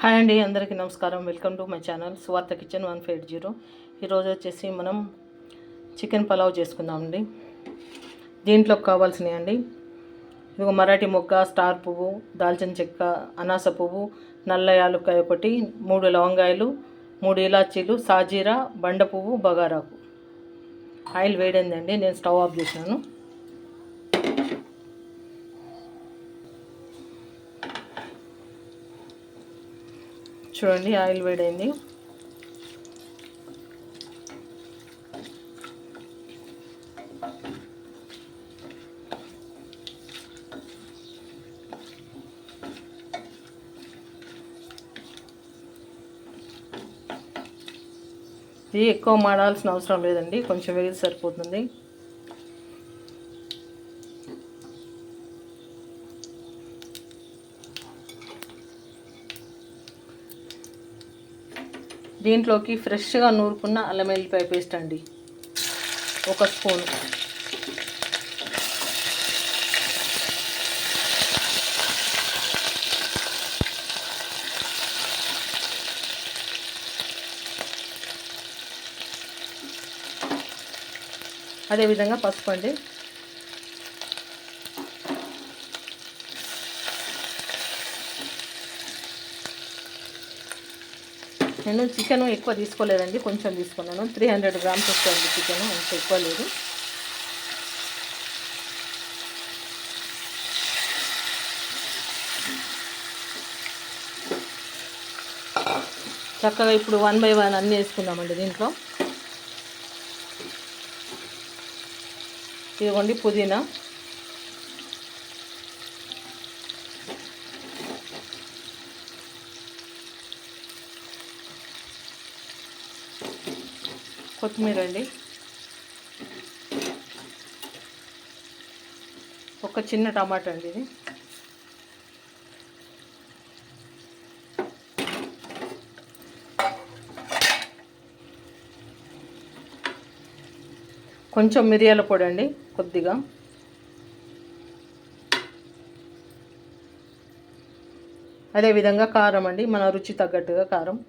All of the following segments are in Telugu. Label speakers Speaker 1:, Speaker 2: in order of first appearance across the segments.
Speaker 1: హాయ్ అండి, అందరికీ నమస్కారం. వెల్కమ్ టు మై ఛానల్ సువార్త కిచెన్ 150. ఈరోజు వచ్చేసి మనం చికెన్ పలావ్ చేసుకుందామండి. దీంట్లోకి కావాల్సినవి అండి, ఇదిగో మరాఠీ మొగ్గ, స్టార్ పువ్వు, దాల్చిన చెక్క, అనాస పువ్వు, నల్ల యాలుక్కాయ ఒకటి, 3 లవంగాయలు, 3 ఇలాచీలు, సాజీరా, బండ పువ్వు, బగారాకు. ఆయిల్ వేడిందండి, నేను స్టవ్ ఆఫ్ చేసినాను. చూడండి, ఆయిల్ వేడైంది. ఇది ఎక్కువ మాడాల్సిన అవసరం లేదండి, కొంచెం వేగి సరిపోతుంది. దీంట్లోకి ఫ్రెష్గా నూరుకున్న అల్లం వెల్లిపాయ పేస్ట్ అండి, 1 స్పూన్. అదేవిధంగా పసుపు అండి. నేను చికెన్ ఎక్కువ తీసుకోలేదండి, కొంచెం తీసుకున్నాను. 300 గ్రామ్స్ వస్తుంది చికెన్, అంత ఎక్కువ లేదు. చక్కగా ఇప్పుడు 1 బై 1 అన్నీ వేసుకుందామండి దీంట్లో. ఇదిగోండి పుదీనా, కొత్తిమీర అండి, ఒక చిన్న టమాటా అండి, ఇది కొంచెం మిరియాల పొడి అండి, కొద్దిగా. అదేవిధంగా కారం అండి, మన రుచి తగ్గట్టుగా కారం.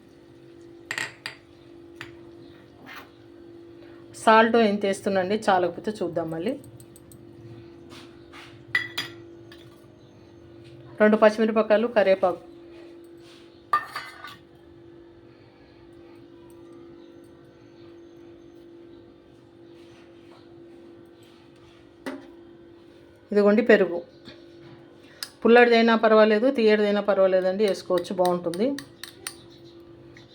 Speaker 1: సాల్ట్ ఎంత వేస్తున్నాండి, చాలకపోతే చూద్దాం మళ్ళీ. 2 పచ్చిమిరపకాయలు, కరివేపాకు. ఇదిగోండి పెరుగు, పుల్లడిదైనా పర్వాలేదు, తీయడిదైనా పర్వాలేదండి, వేసుకోవచ్చు, బాగుంటుంది.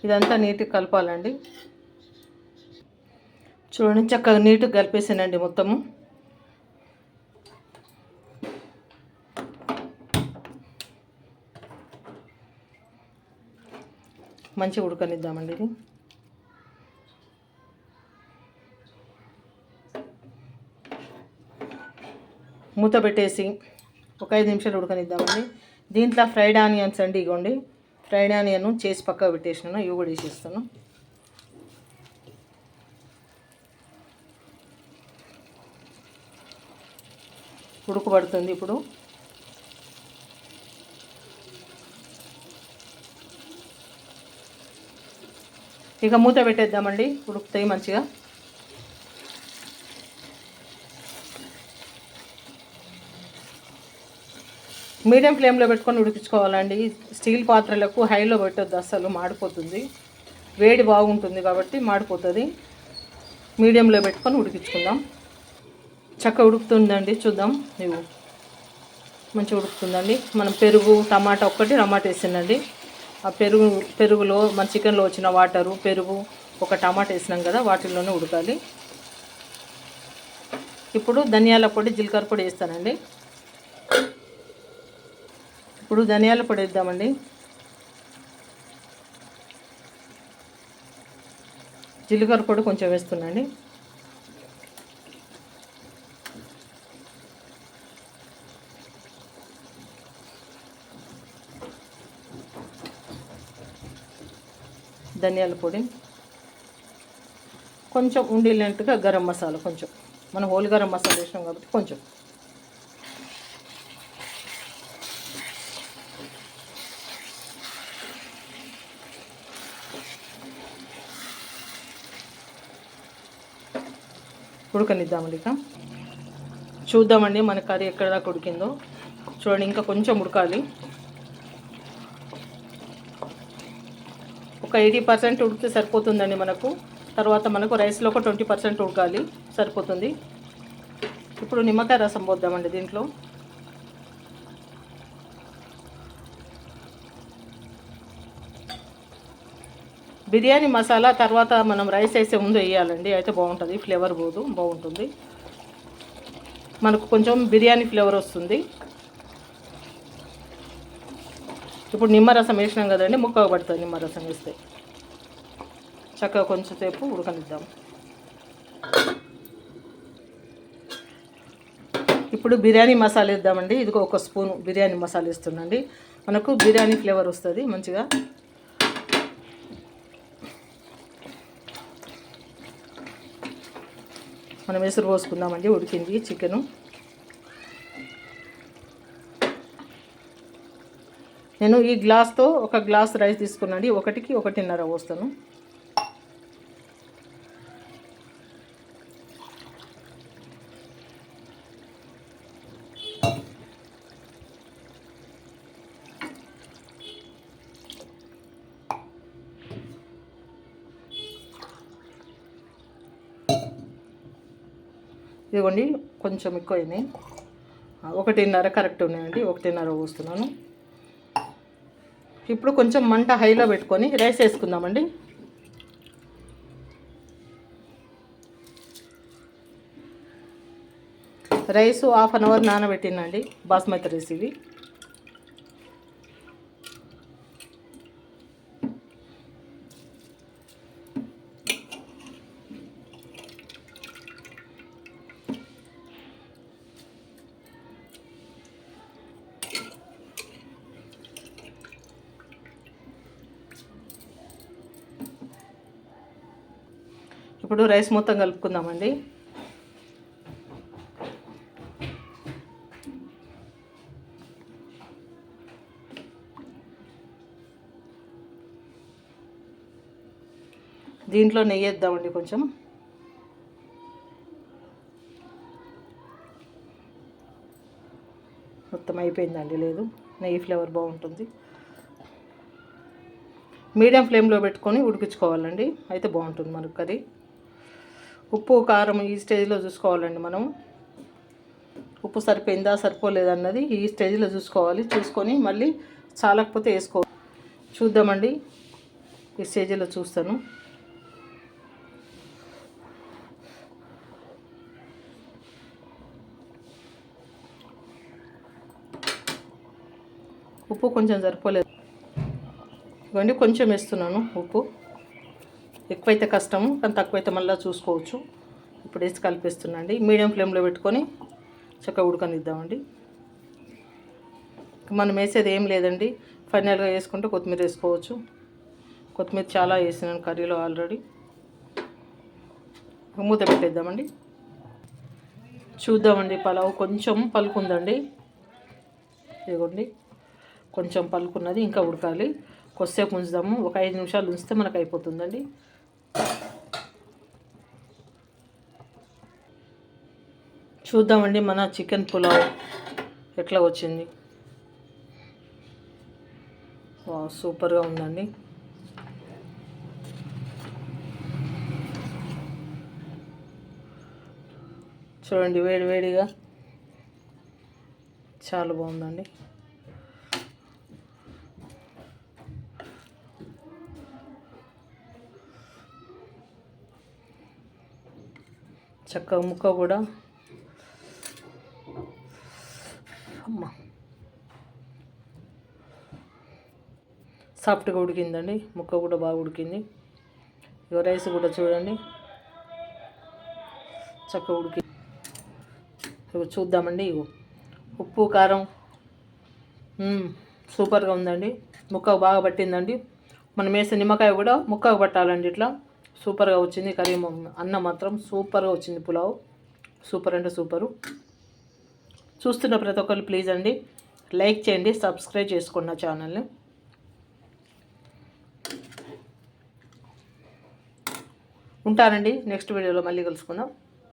Speaker 1: ఇదంతా నీట్గా కలపాలండి. చూడండి, చక్కగా నీట్గా కలిపేసానండి మొత్తము. మంచిగా ఉడకనిద్దామండి ఇది. మూత పెట్టేసి ఒక 5 నిమిషాలు ఉడకనిద్దామండి. దీంట్లో ఫ్రైడ్ ఆనియన్స్ అండి, ఇగోండి ఫ్రైడ్ ఆనియన్ చేసి పక్కకు పెట్టేసినాను, ఇవి కూడా వేసేస్తాను. ఉడకబడుతుంది ఇప్పుడు. ఇక మూత పెట్టేద్దామండి, ఉడుకుతాయి మంచిగా. మీడియం ఫ్లేమ్లో పెట్టుకొని ఉడికించుకోవాలండి. స్టీల్ పాత్రలకు హైలో పెట్టొద్దు, అస్సలు మాడిపోతుంది. వేడి బాగుంటుంది కాబట్టి మాడిపోతుంది. మీడియంలో పెట్టుకొని ఉడికించుకుందాం. చక్కగా ఉడుకుతుందండి, చూద్దాం. ఇవి మంచిగా ఉడుకుతుందండి. మనం పెరుగు, టమాటా టమాటా వేసిందండి. ఆ పెరుగులో మన చికెన్లో వచ్చిన వాటరు, పెరుగు, ఒక టమాటా వేసినాం కదా, వాటిల్లోనే ఉడకాలి. ఇప్పుడు ధనియాల పొడి, జీలకర్ర పొడి వేస్తానండి. ఇప్పుడు ధనియాల పొడి వేద్దామండి. జీలకర్ర పొడి కొంచెం వేస్తున్నాండి. ధనియాల పొడి కొంచెం ఉండేటట్టుగా, గరం మసాలా కొంచెం, మనం హోల్ గరం మసాలా వేసినాం కాబట్టి కొంచెం. ఉడకనిద్దామండి. ఇక చూద్దామండి మన కర్రీ ఎక్కడ దాకా ఉడికిందో. చూడండి, ఇంకా కొంచెం ఉడకాలి. ఒక 80% ఉడికితే సరిపోతుందండి మనకు. తర్వాత మనకు రైస్లో ఒక 20% ఉడకాలి, సరిపోతుంది. ఇప్పుడు నిమ్మకాయ రసం పోద్దామండి దీంట్లో. బిర్యానీ మసాలా తర్వాత మనం రైస్ వేసే ముందు వేయాలండి, అయితే బాగుంటుంది. ఫ్లేవర్ పోదు, బాగుంటుంది. మనకు కొంచెం బిర్యానీ ఫ్లేవర్ వస్తుంది. ఇప్పుడు నిమ్మరసం వేసినాం కదండి, ముక్కగా పడుతుంది. నిమ్మరసం వేస్తే చక్కగా కొంచెం సేపు ఉడకనిద్దాం. ఇప్పుడు బిర్యానీ మసాలా వేద్దామండి. ఇదిగో ఒక స్పూను బిర్యానీ మసాలా వేస్తుందండి. మనకు బిర్యానీ ఫ్లేవర్ వస్తుంది మంచిగా. మనం ఎసురు పోసుకుందామండి. ఉడికింది చికెను. నేను ఈ గ్లాస్తో ఒక గ్లాస్ రైస్ తీసుకున్నాండి. 1కి 1.5 పోస్తాను. ఇదిగోండి, కొంచెం ఎక్కువ అయినాయి. 1.5 కరెక్ట్ ఉన్నాయండి. 1.5 పోస్తున్నాను. ఇప్పుడు కొంచెం మంట హైలో పెట్టుకొని రైస్ వేసుకుందామండి. రైస్ 1/2 అవర్ నానబెట్టినండి, బాస్మతి రైస్ ఇవి. ఇప్పుడు రైస్ మొత్తం కలుపుకుందామండి. దీంట్లో నెయ్యి వేద్దామండి కొంచెం. మొత్తం అయిపోయిందండి, లేదు నెయ్యి ఫ్లేవర్ బాగుంటుంది. మీడియం ఫ్లేమ్లో పెట్టుకొని ఉడికించుకోవాలండి, అయితే బాగుంటుంది మనకు కర్రీ. ఉప్పు కారం ఈ స్టేజ్లో చూసుకోవాలండి మనం. ఉప్పు సరిపోయిందా సరిపోలేదన్నది ఈ స్టేజ్లో చూసుకోవాలి. చూసుకొని మళ్ళీ చాలకపోతే వేసుకోవాలి. చూద్దామండి, ఈ స్టేజ్లో చూస్తాను. ఉప్పు కొంచెం సరిపోలేదు ఇవ్వండి, కొంచెం వేస్తున్నాను ఉప్పు. ఎక్కువైతే కష్టము, కానీ తక్కువైతే మళ్ళీ చూసుకోవచ్చు. ఇప్పుడు వేసి కలిపేస్తున్నాండి. మీడియం ఫ్లేమ్లో పెట్టుకొని చక్కగా ఉడకనిద్దామండి. మనం వేసేది ఏం లేదండి, ఫైనల్గా వేసుకుంటే కొత్తిమీర వేసుకోవచ్చు. కొత్తిమీర చాలా వేసినాను కర్రీలో ఆల్రెడీ. మూత పెట్టేద్దామండి. చూద్దామండి, పలావ్ కొంచెం పలుకుందండి. ఇదిగోండి, కొంచెం పలుకున్నది, ఇంకా ఉడకాలి. కొద్దిసేపు ఉంచుదాము, ఒక 5 నిమిషాలు ఉంచితే మనకు అయిపోతుందండి. చూద్దామండి మన చికెన్ పులావ్ ఎట్లా వచ్చింది. సూపర్గా ఉందండి. చూడండి, వేడి వేడిగా చాలా బాగుందండి. చక్కగా ముక్క కూడా సాఫ్ట్గా ఉడికిందండి. ముక్క కూడా బాగా ఉడికింది. ఇక రైస్ కూడా చూడండి చక్కగా ఉడికి. ఇక చూద్దామండి. ఇగో ఉప్పు కారం సూపర్గా ఉందండి. ముక్క బాగా పట్టిందండి. మనం వేసే నిమ్మకాయ కూడా ముక్కకు పట్టాలండి. ఇట్లా సూపర్గా వచ్చింది కర్రీ. అన్నం మాత్రం సూపర్గా వచ్చింది. పులావ్ సూపర్ అంటే సూపరు. చూస్తున్న ప్రతి ఒక్కరు ప్లీజ్ అండి లైక్ చేయండి, సబ్స్క్రైబ్ చేసుకోండి నా ఛానల్ని. ఉంటానండి, నెక్స్ట్ వీడియోలో మళ్ళీ కలుసుకుందాం.